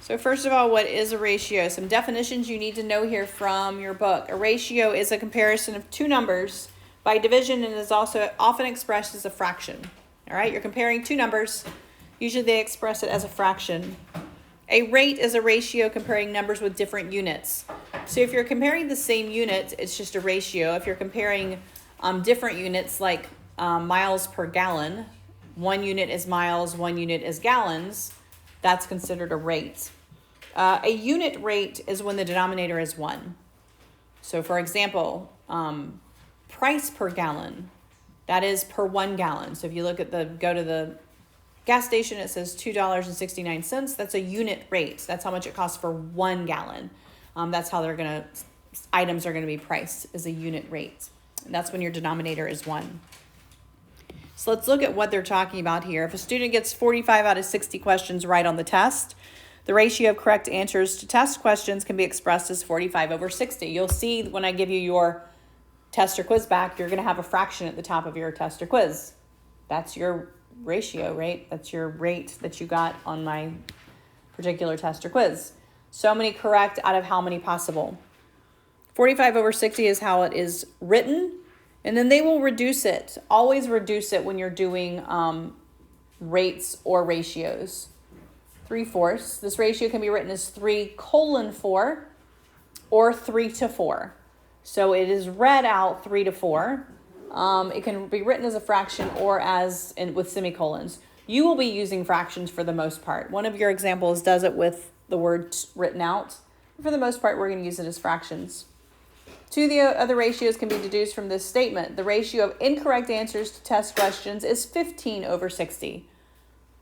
So first of all, what is a ratio? Some definitions you need to know here from your book. A ratio is a comparison of two numbers by division and is also often expressed as a fraction. All right, you're comparing two numbers. Usually they express it as a fraction. A rate is a ratio comparing numbers with different units. So if you're comparing the same unit, it's just a ratio. If you're comparing different units like miles per gallon, one unit is miles, one unit is gallons, that's considered a rate. A unit rate is when the denominator is 1. So for example, price per gallon, that is per 1 gallon. So if you look at go to the gas station, it says $2.69. That's a unit rate. That's how much it costs for 1 gallon. That's how items are gonna be priced, is a unit rate. And that's when your denominator is 1. So let's look at what they're talking about here. If a student gets 45 out of 60 questions right on the test, the ratio of correct answers to test questions can be expressed as 45 over 60. You'll see when I give you your test or quiz back, you're going to have a fraction at the top of your test or quiz. That's your ratio, right? That's your rate that you got on my particular test or quiz. So many correct out of how many possible. 45 over 60 is how it is written, and then they will reduce it. Always reduce it when you're doing rates or ratios. 3/4. This ratio can be written as 3:4 or 3:4. So it is read out 3:4. It can be written as a fraction or with semicolons. You will be using fractions for the most part. One of your examples does it with the word written out. For the most part, we're going to use it as fractions. Two of the other ratios can be deduced from this statement. The ratio of incorrect answers to test questions is 15 over 60.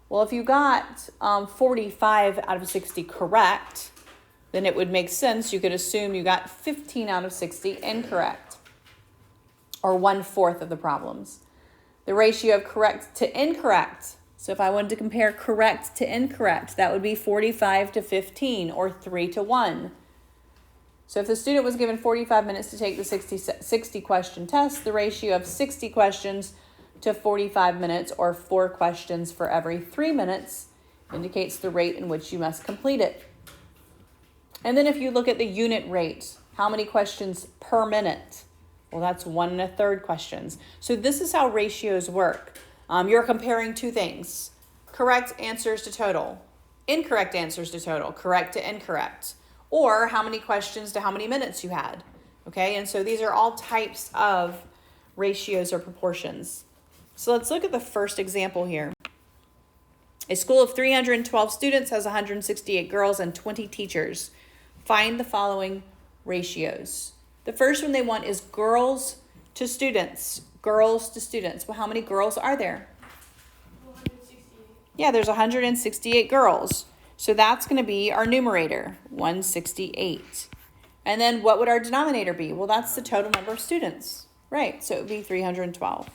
Well, if you got 45 out of 60 correct, then it would make sense. You could assume you got 15 out of 60 incorrect, or 1/4 of the problems. The ratio of correct to incorrect. So if I wanted to compare correct to incorrect, that would be 45 to 15, or 3:1. So if the student was given 45 minutes to take the 60 question test, the ratio of 60 questions to 45 minutes, or 4 questions for every 3 minutes, indicates the rate in which you must complete it. And then if you look at the unit rate, how many questions per minute? Well, that's 1 1/3 questions. So this is how ratios work. You're comparing two things: correct answers to total, incorrect answers to total, correct to incorrect, or how many questions to how many minutes you had. Okay, and so these are all types of ratios or proportions. So let's look at the first example here. A school of 312 students has 168 girls and 20 teachers. Find the following ratios. The first one they want is girls to students. Girls to students. Well, how many girls are there? 168. Yeah, there's 168 girls. So that's going to be our numerator, 168. And then what would our denominator be? Well, that's the total number of students. Right, so it would be 312.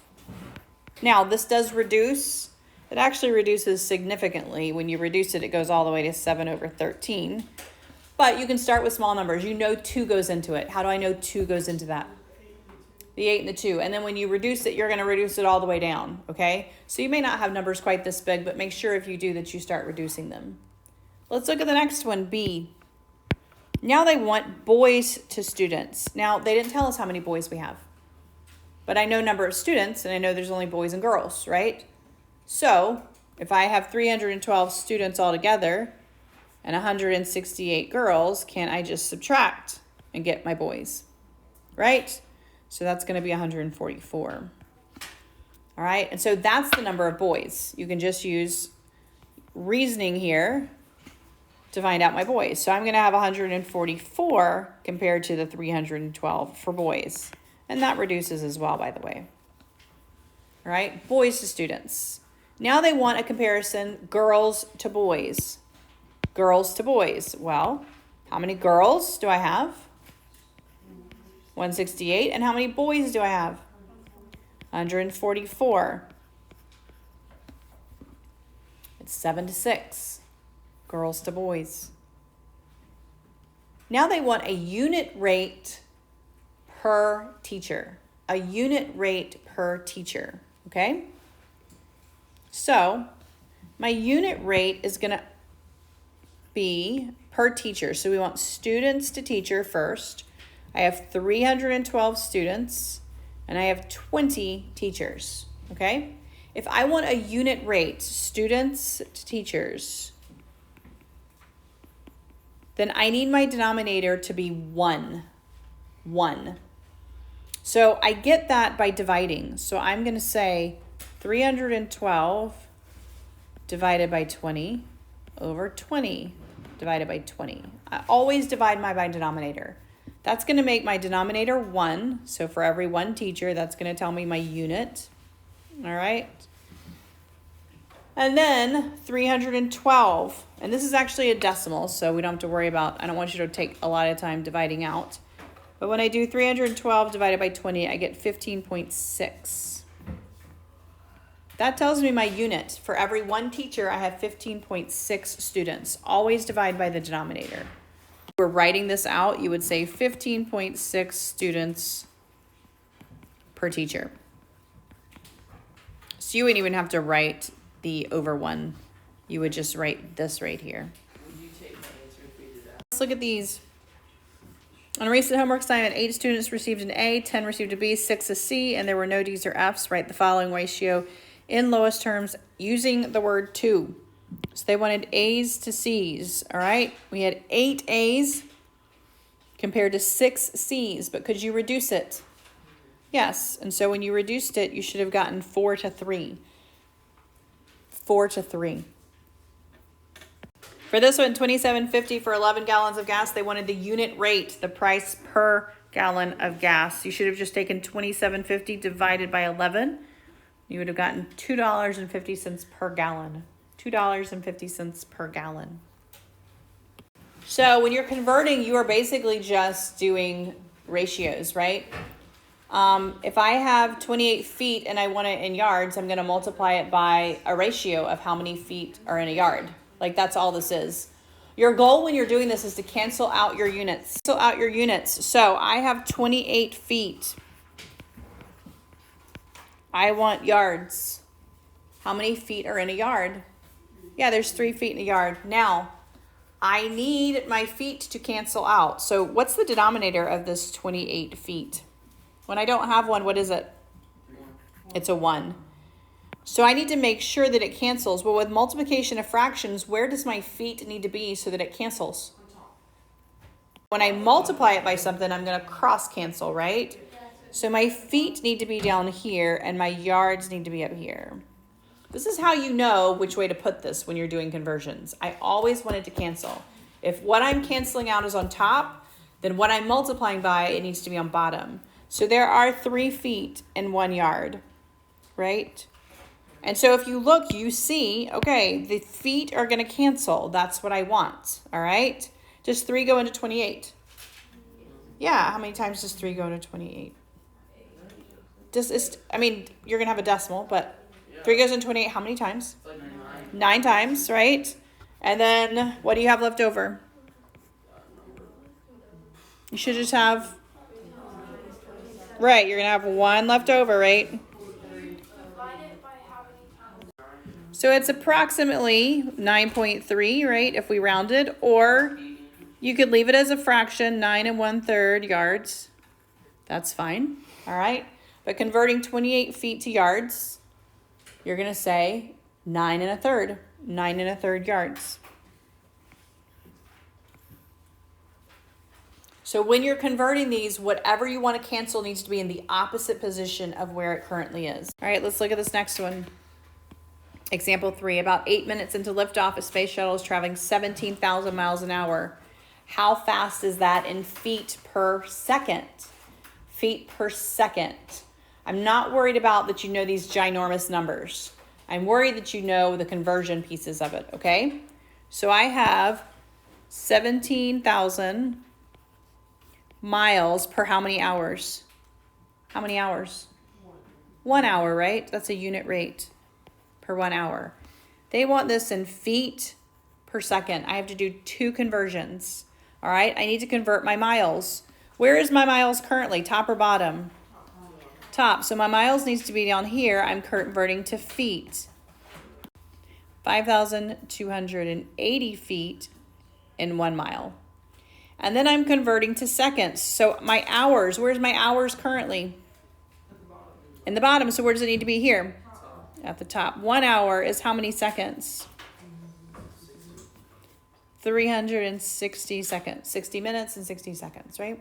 Now, this does reduce. It actually reduces significantly. When you reduce it, it goes all the way to 7 over 13. But you can start with small numbers. You know 2 goes into it. How do I know 2 goes into that? The 8 and the 2. And then when you reduce it, you're going to reduce it all the way down, okay? So you may not have numbers quite this big, but make sure if you do that you start reducing them. Let's look at the next one, B. Now they want boys to students. Now, they didn't tell us how many boys we have. But I know number of students, and I know there's only boys and girls, right? So if I have 312 students altogether and 168 girls, can't I just subtract and get my boys, right? So that's going to be 144. All right, and so that's the number of boys. You can just use reasoning here to find out my boys. So I'm going to have 144 compared to the 312 for boys. And that reduces as well, by the way. All right, boys to students. Now they want a comparison, girls to boys. Girls to boys. Well, how many girls do I have? 168. And how many boys do I have? 144. It's 7 to 6. Girls to boys. Now they want a unit rate per teacher. A unit rate per teacher, okay? So my unit rate is going to be per teacher. So we want students to teacher first. I have 312 students and I have 20 teachers, okay? If I want a unit rate, students to teachers, then I need my denominator to be 1. So I get that by dividing. So I'm going to say 312 divided by 20 over 20 divided by 20. I always divide by denominator. That's going to make my denominator 1. So for every one teacher, that's going to tell me my unit. All right. And then 312. And this is actually a decimal, so we don't have to worry about, I don't want you to take a lot of time dividing out. But when I do 312 divided by 20, I get 15.6. That tells me my unit. For every one teacher, I have 15.6 students. Always divide by the denominator. If we're writing this out, you would say 15.6 students per teacher. So you wouldn't even have to write the over 1. You would just write this right here. Let's look at these. On a recent homework assignment, 8 students received an A, 10 received a B, 6 a C, and there were no D's or F's. Write the following ratio in lowest terms using the word to. So they wanted A's to C's, all right? We had 8 A's compared to 6 C's, but could you reduce it? Yes, and so when you reduced it, you should have gotten 4 to 3. 4 to 3. For this one, $27.50 for 11 gallons of gas. They wanted the unit rate, the price per gallon of gas. You should have just taken $27.50 divided by 11. You would have gotten $2.50 per gallon. $2.50 per gallon. So when you're converting, you are basically just doing ratios, right? If I have 28 feet and I want it in yards, I'm going to multiply it by a ratio of how many feet are in a yard. Like that's all this is. Your goal when you're doing this is to cancel out your units. Cancel out your units. So I have 28 feet. I want yards. How many feet are in a yard? Yeah, there's 3 feet in a yard. Now, I need my feet to cancel out. So what's the denominator of this 28 feet? When I don't have one, what is it? It's a 1. So I need to make sure that it cancels. Well, with multiplication of fractions, where does my feet need to be so that it cancels? When I multiply it by something, I'm going to cross cancel, right? So my feet need to be down here and my yards need to be up here. This is how you know which way to put this when you're doing conversions. I always want it to cancel. If what I'm canceling out is on top, then what I'm multiplying by, it needs to be on bottom. So there are 3 feet in 1 yard, right? And so if you look, you see, okay, the feet are going to cancel. That's what I want, all right? Does 3 go into 28? Yeah, how many times does 3 go into 28? You're going to have a decimal, but 3 goes into 28 how many times? 9 times, right? And then what do you have left over? You should just have, right, you're going to have 1 left over, right? So it's approximately 9.3, right, if we rounded, or you could leave it as a fraction, 9 1/3 yards. That's fine, all right? But converting 28 feet to yards, you're going to say 9 1/3, 9 1/3 yards. So when you're converting these, whatever you want to cancel needs to be in the opposite position of where it currently is. All right, let's look at this next one. Example 3, about 8 minutes into liftoff, a space shuttle is traveling 17,000 miles an hour. How fast is that in feet per second? Feet per second. I'm not worried about that you know these ginormous numbers. I'm worried that you know the conversion pieces of it, okay? So I have 17,000 miles per how many hours? How many hours? 1 hour, right? That's a unit rate. Per 1 hour. They want this in feet per second. I have to do 2 conversions. All right, I need to convert my miles. Where is my miles currently, top or bottom? Top. So my miles needs to be down here. I'm converting to feet. 5,280 feet in 1 mile. And then I'm converting to seconds. So my hours, where's my hours currently? In the bottom. So where does it need to be here? At the top. 1 hour is how many seconds? 360 seconds. 60 minutes and 60 seconds, right?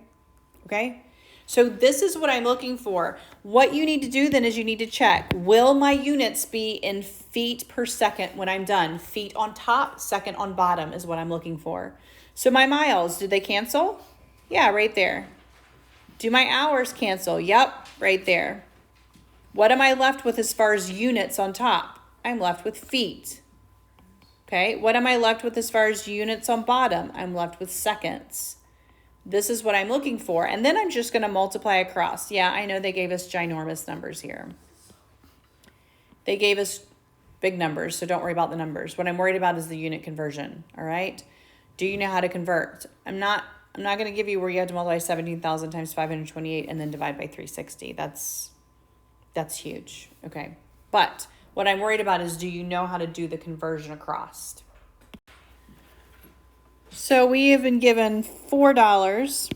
Okay? So this is what I'm looking for. What you need to do then is you need to check, will my units be in feet per second when I'm done? Feet on top, second on bottom is what I'm looking for. So my miles, did they cancel? Yeah, right there. Do my hours cancel? Yep, right there. What am I left with as far as units on top? I'm left with feet. Okay, what am I left with as far as units on bottom? I'm left with seconds. This is what I'm looking for. And then I'm just going to multiply across. Yeah, I know they gave us ginormous numbers here. They gave us big numbers, so don't worry about the numbers. What I'm worried about is the unit conversion, all right? Do you know how to convert? I'm not going to give you where you have to multiply 17,000 times 528 and then divide by 360. That's huge, okay? But what I'm worried about is, do you know how to do the conversion across? So we have been given $4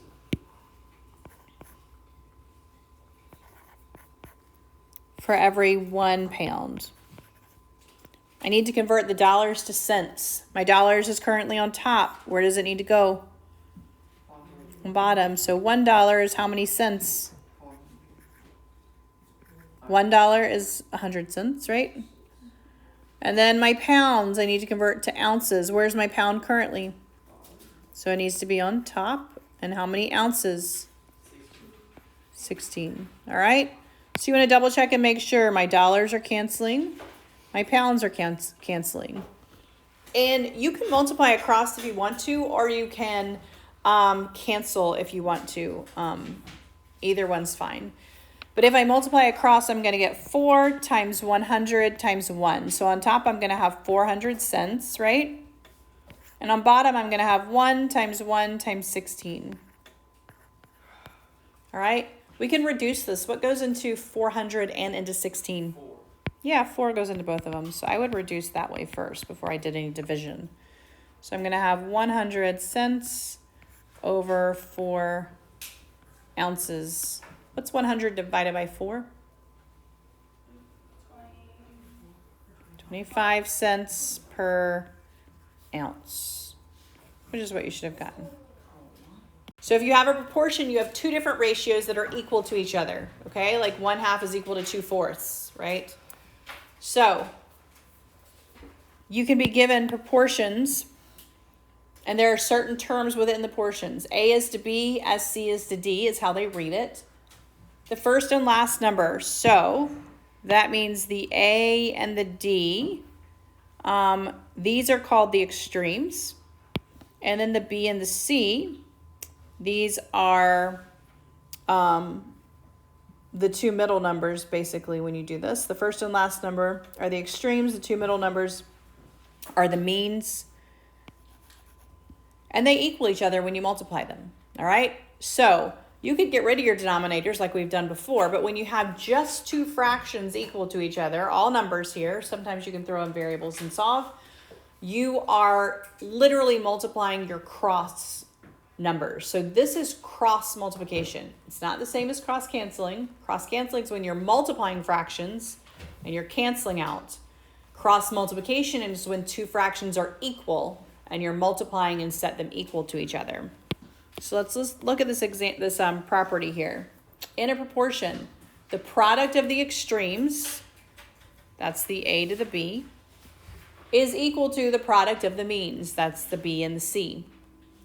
for every 1 pound. I need to convert the dollars to cents. My dollars is currently on top. Where does it need to go? On bottom. So $1 is how many cents? $1 is 100 cents, right? And then my pounds, I need to convert to ounces. Where's my pound currently? So it needs to be on top. And how many ounces? 16. All right. So you want to double check and make sure my dollars are canceling. My pounds are canceling. And you can multiply across if you want to, or you can cancel if you want to. Either one's fine. But if I multiply across, I'm going to get 4 times 100 times 1. So on top, I'm going to have 400 cents, right? And on bottom, I'm going to have 1 times 16. All right? We can reduce this. What goes into 400 and into 16? 4. Yeah, 4 goes into both of them. So I would reduce that way first before I did any division. So I'm going to have 100 cents over 4 ounces. What's 100 divided by 4? 25 cents per ounce, which is what you should have gotten. So if you have a proportion, you have 2 different ratios that are equal to each other, okay? Like 1/2 is equal to 2/4, right? So you can be given proportions, and there are certain terms within the portions. A is to B, as C is to D is how they read it. The first and last number, so that means the A and the D, these are called the extremes. And then the B and the C, these are the 2 middle numbers, basically, when you do this. The first and last number are the extremes. The 2 middle numbers are the means. And they equal each other when you multiply them, all right? So you could get rid of your denominators like we've done before, but when you have just 2 fractions equal to each other, all numbers here, sometimes you can throw in variables and solve, you are literally multiplying your cross numbers. So this is cross multiplication. It's not the same as cross canceling. Cross canceling is when you're multiplying fractions and you're canceling out. Cross multiplication is when 2 fractions are equal and you're multiplying and set them equal to each other. So let's look at this property here. In a proportion, the product of the extremes, that's the A to the B, is equal to the product of the means, that's the B and the C.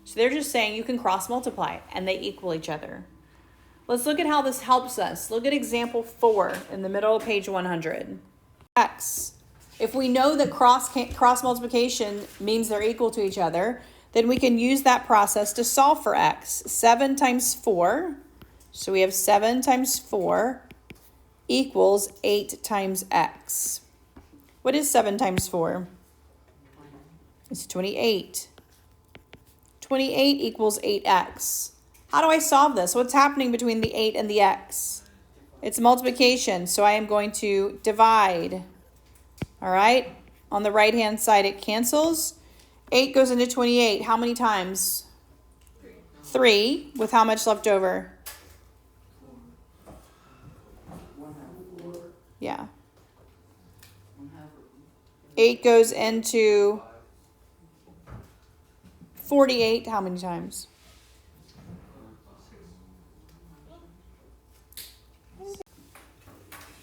So they're just saying you can cross multiply and they equal each other. Let's look at how this helps us. Look at example 4 in the middle of page 100. X. If we know that cross multiplication means they're equal to each other, then we can use that process to solve for x. 7 times 4, so we have 7 times 4 equals 8 times x. What is 7 times 4? It's 28. 28 equals 8x. How do I solve this? What's happening between the 8 and the x? It's multiplication, so I am going to divide. All right? On the right-hand side, it cancels. 8 goes into 28. How many times? 3. With how much left over? Yeah. 8 goes into 48. How many times?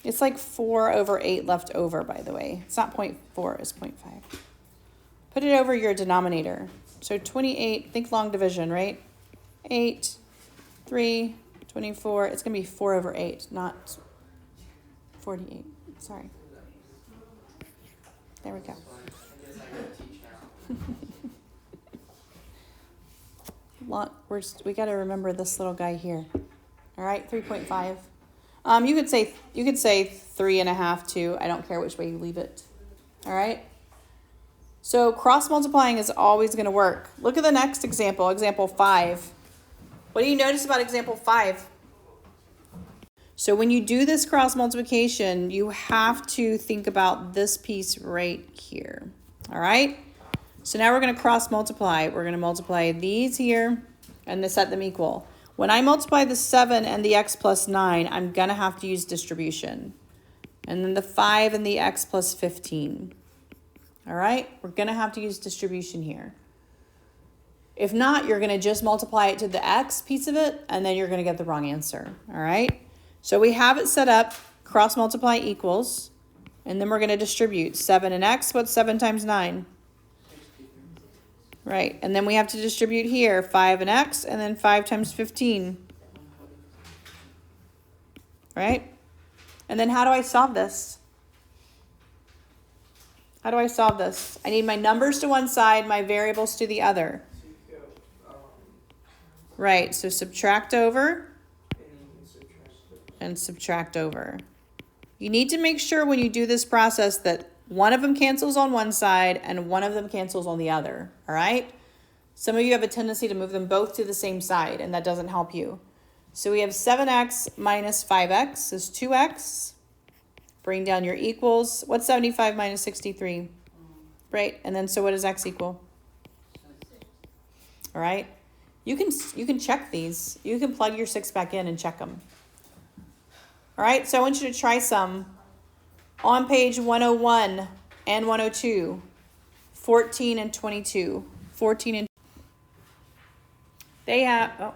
It's like 4 over 8 left over, by the way. It's not 0.4, it's 0.5. Put it over your denominator. So 28, think long division, right? 8, 3, 24. It's going to be 4 over 8, not 48. Sorry. There we go. We got to remember this little guy here. All right, 3.5. You could say 3.5 too. I don't care which way you leave it. All right. So cross multiplying is always going to work. Look at the next example, example 5. What do you notice about example 5? So when you do this cross multiplication, you have to think about this piece right here. All right. So now we're going to cross multiply. We're going to multiply these here and to set them equal. When I multiply the 7 and the x plus 9, I'm going to have to use distribution. And then the 5 and the x plus 15. All right, we're going to have to use distribution here. If not, you're going to just multiply it to the x piece of it, and then you're going to get the wrong answer. All right, so we have it set up, cross multiply equals, and then we're going to distribute 7 and x. What's 7 times 9? Right, and then we have to distribute here 5 and x, and then 5 times 15. Right? And then how do I solve this? How do I solve this? I need my numbers to one side, my variables to the other. Right, so subtract over and subtract over. You need to make sure when you do this process that one of them cancels on one side and one of them cancels on the other, all right? Some of you have a tendency to move them both to the same side, and that doesn't help you. So we have 7x minus 5x is 2x. Bring down your equals. What's 75 minus 63? Right, and then so what does x equal? All right, you can check these. You can plug your 6 back in and check them. All right, so I want you to try some. On page 101 and 102, 14 and 22. 14 and they have, oh,